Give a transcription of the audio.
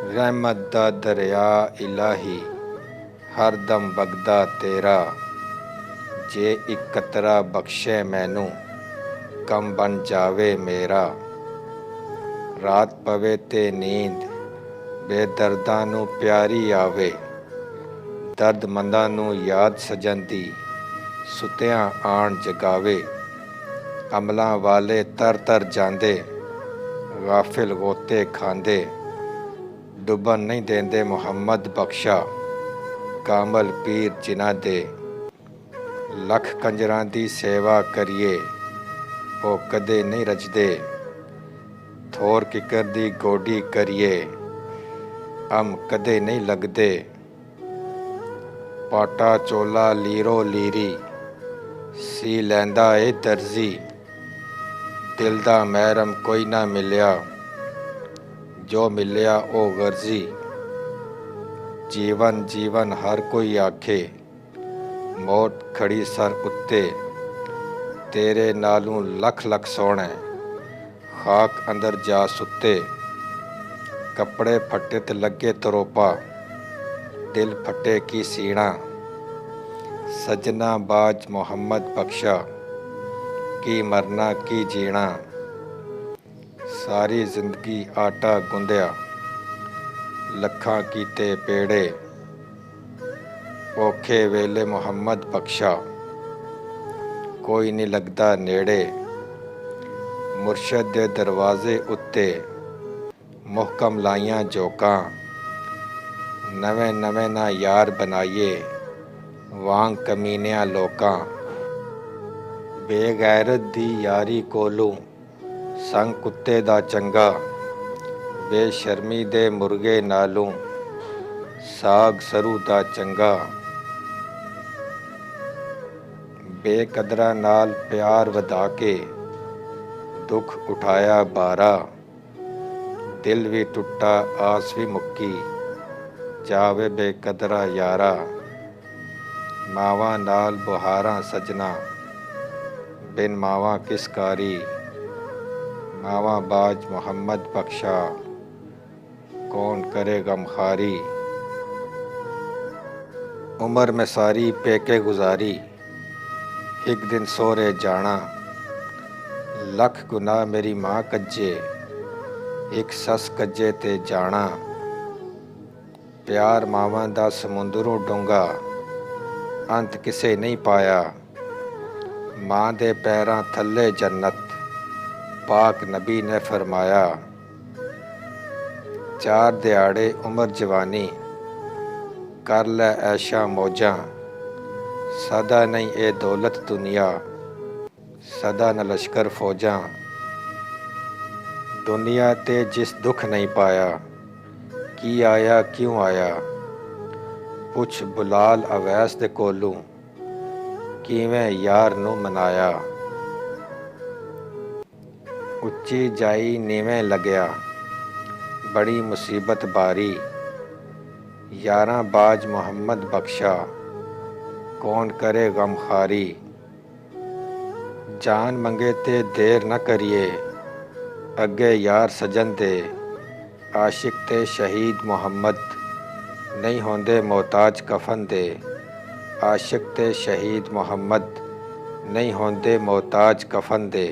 रहमत दा दरिया इलाही हर दम बगदा तेरा। जे एक कतरा बख्शे मैनू कम बन जावे मेरा। रात पवे ते नींद बेदर्दां नू प्यारी आवे। दर्दमंदां नू याद सजन दी सुतियां आण जगावे। अमलां वाले तर तर जांदे गाफिल गोते खांदे। डुबन नहीं देंदे मुहम्मद बख्शा कामल पीर जिन्हां दे। लख कंजरां दी सेवा करिए ओ कदे नहीं रजदे। थोर किकर दी गोडी करिए अम कदे नहीं लगदे। पाटा चोला लीरो लीरी सी लैंदा ए दर्जी। दिल दा महरम कोई ना मिलिया जो मिलिया ओ गर्जी। जीवन जीवन हर कोई आखे मौत खड़ी सर उत्ते। तेरे नालों लख लख सोहणे खाक अंदर जा सुते। कपड़े फटे ते लगे तरोपा दिल फटे की सीना। सजना बाज मोहम्मद बख्शा की मरना की जीना। सारी जिंदगी आटा गुंदिया लखां कीते पेड़े। औखे वेले मुहम्मद बख्शा कोई नहीं लगदा नेड़े। मुर्शद दे दरवाजे उत्ते मुहकम लाइयां जोकां। नवें नवें ना यार बनाइए वांग कमीनियां लोकां। बेगैरत दी यारी कोलू संग कुत्ते दा चंगा। बेशर्मी दे मुर्गे नालों साग सरू दा चंगा। बेकदरा नाल प्यार वधा के दुख उठाया बारा। दिल भी टुटा आस भी मुक्की जावे बेकदरा यारा। मावां नाल बुहारां सजना बिन मावां किस कारी। मावां बाज मोहम्मद बख्शा कौन करे गमखारी। उम्र में सारी पेके गुजारी एक दिन सोरे जाना। लख गुनाह मेरी मां कज्जे एक सस कज्जे ते जाना। प्यार मावां दा समुंदरों डूंगा अंत किसे नहीं पाया। मां दे पैरां थल्ले जन्नत पाक नबी ने फरमाया। चार दिहाड़े उम्र जवानी कर लै ऐशा मौजां। सदा नहीं ए दौलत दुनिया सदा न लश्कर फौजां। दुनिया ते जिस दुख नहीं पाया की आया क्यों आया। पुछ बुलाल अवैस दे कोलू किवें यार नू मनाया। उच्ची जाई नीवें लगया बड़ी मुसीबत बारी। यारां बाज मोहम्मद बख्शा कौन करे गमखारी। जान मंगे ते देर न करिए अगे यार सजन दे। आशिक ते शहीद मोहम्मद नहीं होंदे मोहताज कफन दे। आशिक ते शहीद मोहम्मद नहीं होंदे मोहताज कफन दे।